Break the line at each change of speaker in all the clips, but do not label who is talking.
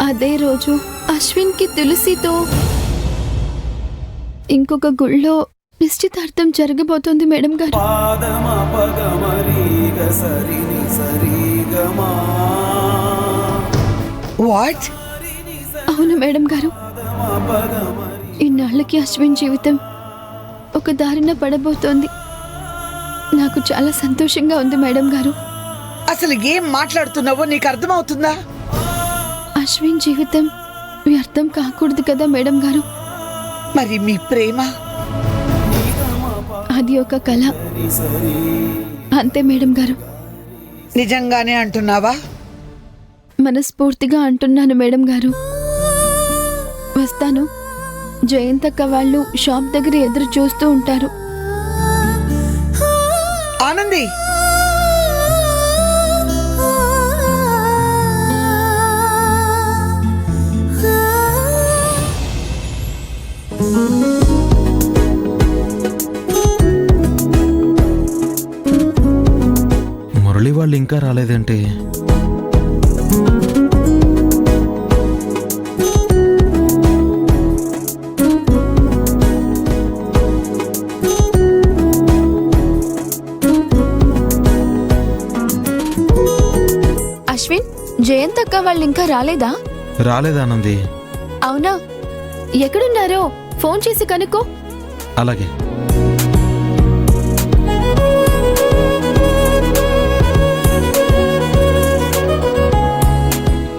అదే రోజు అశ్విన్కి తులసితో ఇంకొక గుళ్ళో నిశ్చితార్థం జరగబోతోంది మేడం గారు.
వాట్?
అవును మేడం గారు. ఇన్నాళ్ళకి అశ్విన్ జీవితం ఒక దారిన పడబోతోంది. నాకు చాలా సంతోషంగా ఉంది మేడం గారు.
అసలు ఏం మాట్లాడుతున్నావో నీకు అర్థమవుతుందా?
అశ్విన్ జీవితం వ్యర్థం కాకూడదు కదా మేడం గారు.
మరి మీ ప్రేమ?
అది ఒక కళ అంతే మేడం గారు.
నిజంగానే అంటున్నావా?
మనస్ఫూర్తిగా అంటున్నాను మేడం గారు. వస్తాను. జయంతక్క వాళ్ళు షాప్ దగ్గర ఎదురు చూస్తూ ఉంటారు.
ఆనంది,
మురళి వాళ్ళు ఇంకా రాలేదంటే
అశ్విన్, జయంతక్క వాళ్ళు ఇంకా రాలేదా?
రాలేదానంది.
అవునా? ఎక్కడున్నారో ఫోన్ చేసి కనుక్కో.
అలాగే.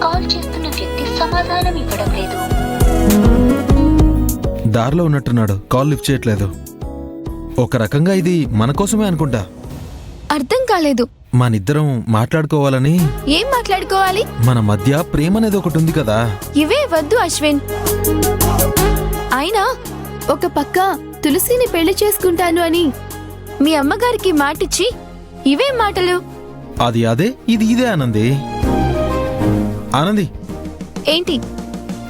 కాల్ చేస్తున్న వ్యక్తి సమాధానం ఇవ్వడం లేదు.
దారిలో ఉన్నట్టున్నాడు, కాల్ లిఫ్ట్ చేయట్లేదు. ఒక రకంగా ఇది మన కోసమే అనుకుంటా.
అర్థం కాలేదు.
మనిద్దరం మాట్లాడుకోవాలని.
ఏం మాట్లాడుకోవాలి?
మన మధ్య ప్రేమ అనేది ఒకటి ఉంది కదా.
ఇవే వద్దు అశ్విన్. అయినా ఒక పక్క తులసిని పెళ్లి చేసుకుంటాను అని మీ అమ్మగారికి మాటిచ్చి ఇవే మాటలు.
అది అదే, ఇది ఇదే ఆనంది. ఆనంది,
ఏంటి?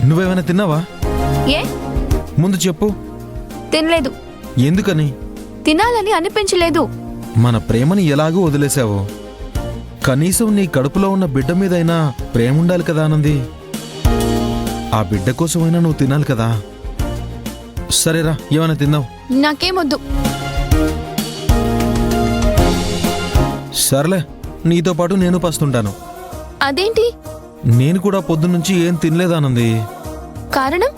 నువ్వేమైనా తిన్నావా?
ఏ?
ముందు చెప్పు.
తినలేదు.
ఎందుకని?
తినాలని అనిపించలేదు.
మన ప్రేమని ఎలాగూ వదిలేశావు. కనీసం నీ కడుపులో ఉన్న బిడ్డ మీదైనా ప్రేమ ఉండాలి కదా ఆనంది. ఆ బిడ్డ కోసమైనా నువ్వు తినాలి కదా. సరేరా, ఏమైనా తిందాం.
నాకేమొద్దు.
సర్లే, నీతో పాటు నేను పస్తుంటాను.
అదేంటి?
నేను కూడా పొద్దున్నుంచి ఏం తినలేదానంది.
కారణం?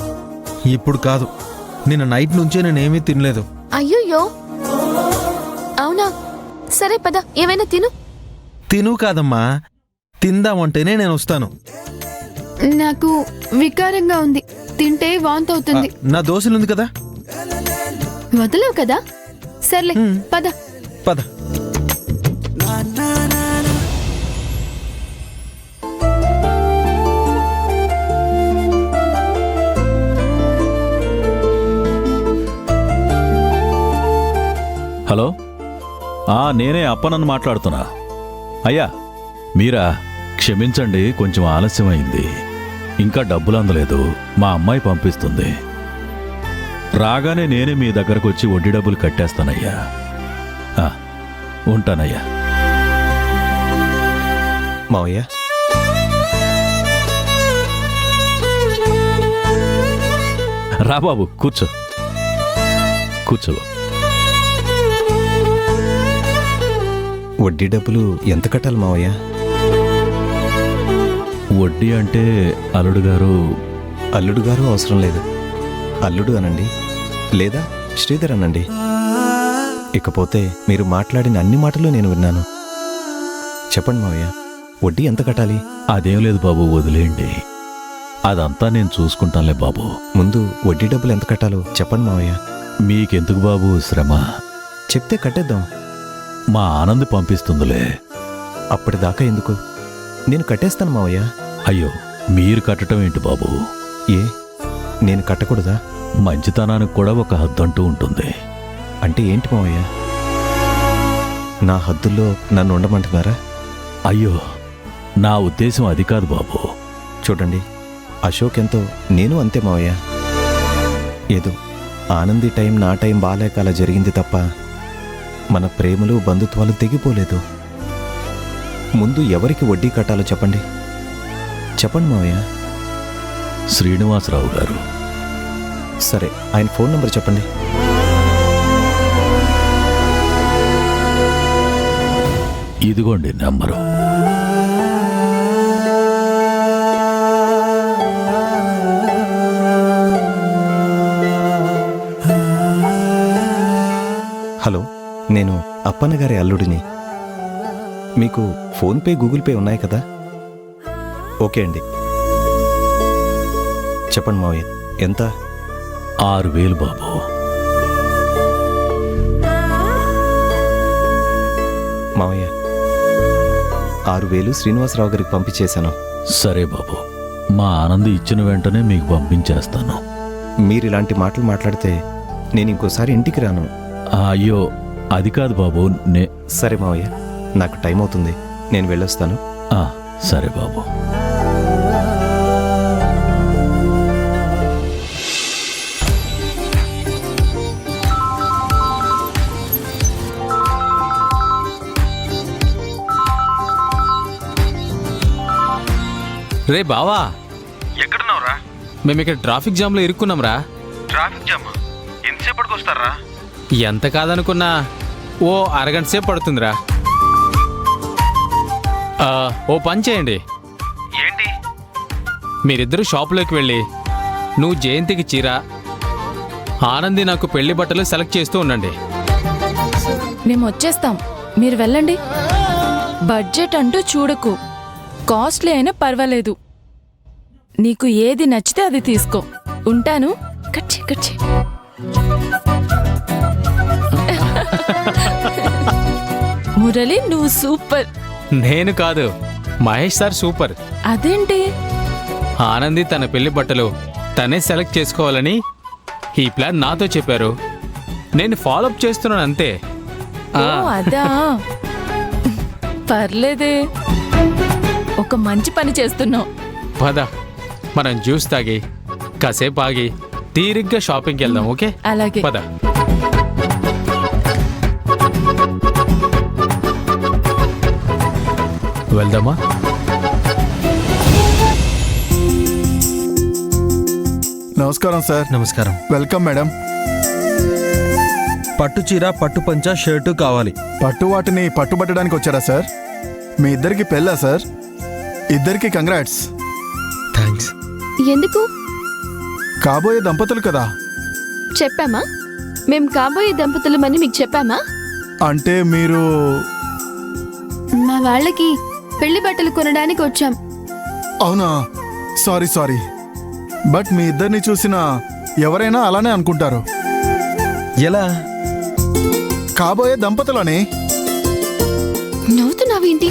ఇప్పుడు కాదు, నిన్న నైట్ నుంచే నేనేమీ తినలేదు.
అయ్యో, అవునా? సరే పద, ఏమైనా తిను.
తిను కాదమ్మా, తిందామంటేనే నేను వస్తాను.
నాకు వికారంగా ఉంది. తింటే వాంతి అవుతుంది.
నా దోశలుంది కదా.
వదలవు కదా. సర్లే పద.
పద.
హలో, నేనే అప్పనన్ను మాట్లాడుతున్నా. అయ్యా మీరా? క్షమించండి, కొంచెం ఆలస్యమైంది. ఇంకా డబ్బులు అందలేదు. మా అమ్మాయి పంపిస్తుంది. రాగానే నేనే మీ దగ్గరకు వచ్చి వడ్డీ డబ్బులు కట్టేస్తానయ్యా. ఉంటానయ్యా.
మావయ్య,
రా బాబు, కూర్చో కూర్చో.
వడ్డీ డబ్బులు ఎంత కట్టాలి మావయ్య?
వడ్డీ అంటే అల్లుడు గారు.
అల్లుడు గారు అవసరం లేదు, అల్లుడు అనండి, లేదా శ్రీధర్ అనండి. ఇకపోతే మీరు మాట్లాడిన అన్ని మాటలు నేను విన్నాను. చెప్పండి మావయ్య, వడ్డీ ఎంత కట్టాలి?
అదేం లేదు బాబు, వదిలేయండి. అదంతా నేను చూసుకుంటానులే బాబు.
ముందు వడ్డీ డబ్బులు ఎంత కట్టాలో చెప్పండి మావయ్య.
మీకెందుకు బాబు శ్రమ?
చెప్తే కట్టేద్దాం.
మా ఆనంద్ పంపిస్తుందిలే.
అప్పటిదాకా ఎందుకు, నేను కట్టేస్తాను మావయ్య.
అయ్యో, మీరు కట్టడం ఏంటి బాబు?
ఏ, నేను కట్టకూడదా?
మంచితనానికి కూడా ఒక హద్దంటూ ఉంటుంది.
అంటే ఏంటి మావయ్య? నా హద్దుల్లో నన్ను ఉండమంటున్నారా?
అయ్యో, నా ఉద్దేశం అది కాదు బాబు.
చూడండి, అశోక్ ఎంతో, నేను అంతే మావయ్య. ఏదో ఆనంది టైం నా టైం బాలేక అలా జరిగింది తప్ప మన ప్రేమలు బంధుత్వాలు తెగిపోలేదు. ముందు ఎవరికి వడ్డీ కట్టాలో చెప్పండి. చెప్పండి మావయ్య.
శ్రీనివాసరావు గారు.
సరే, ఆయన ఫోన్ నంబర్ చెప్పండి.
ఇదిగోండి నెంబరు.
హలో, నేను అప్పన్న గారి అల్లుడిని. మీకు ఫోన్పే, గూగుల్ పే ఉన్నాయి కదా? ఓకే అండి. చెప్పండి మావయ్య, ఎంత?
6,000 బాబు.
మావయ్య, 6,000 శ్రీనివాసరావు గారికి పంపించేశాను.
సరే బాబు, మా ఆనంది ఇచ్చిన వెంటనే మీకు పంపించేస్తాను.
మీరు ఇలాంటి మాటలు మాట్లాడితే నేను ఇంకోసారి ఇంటికి రాను.
అయ్యో, అది కాదు బాబు.
సరే మావయ్య, నాకు టైం అవుతుంది, నేను వెళ్ళొస్తాను.
సరే బాబు.
రే బావా,
ఎక్కడున్నావురా?
మేము ఇక్కడ ట్రాఫిక్ జామ్లో ఇరుక్కున్నాంరా.
ట్రాఫిక్ జామా? ఎంతసేపటికి వస్తారా?
ఎంత కాదనుకున్నా ఓ అరగంట సేపు పడుతుందిరా. ఓ పని చేయండి,
ఏంటి?
మీరిద్దరూ షాపులోకి వెళ్ళి నువ్వు జయంతికి చీర, ఆనంది నాకు పెళ్లి బట్టలు సెలెక్ట్ చేస్తూ ఉండండి.
మేము వచ్చేస్తాం, మీరు వెళ్ళండి. బడ్జెట్ అంటూ చూడకు, కాస్ట్లీ అయినా పర్వాలేదు. నీకు ఏది నచ్చితే అది తీసుకో. ఉంటాను. కచ్చి కచ్చి. మురళి, నువ్వు సూపర్.
నేను కాదు, మహేష్ సార్ సూపర్.
అదేంటి?
ఆనంది తన పెళ్లి బట్టలు తనే సెలెక్ట్ చేసుకోవాలని ఈ ప్లాన్ నాతో చెప్పారు. నేను ఫాలోఅప్ చేస్తున్నాను అంతే.
ఓ అదా, పర్లేదే. ఒక మంచి పని చేస్తున్నావు.
పద, మనం జ్యూస్ తాగి కాసేపు ఆగి తీరిగ్గా షాపింగ్కి వెళ్దాం. ఓకే,
అలాగే.
పద. వెళ్దామా?
నమస్కారం సార్.
నమస్కారం.
Welcome madam.
పట్టు చీర, పట్టు పంచ, షర్టు కావాలి.
పట్టు వాటిని పట్టుబట్టడానికి వచ్చారా సార్? మీ ఇద్దరికి పెళ్ళా సార్? ఇద్దరికి కంగ్రాట్స్.
థ్యాంక్స్.
ఎందుకు
కాబోయే దంపతులు కదా.
చెప్పామా? మేం కాబోయే దంపతులమని మీకు చెప్పామా?
అంటే మీరు
మా వాళ్ళకి పెళ్లి బట్టలు కొనడానికి వచ్చాం.
అవునా? సారీ. బట్ మీ ఇద్దరిని చూసిన ఎవరైనా అలానే అనుకుంటారు.
ఎలా?
కాబోయే దంపతులని.
నవ్వుతున్నావేంటి?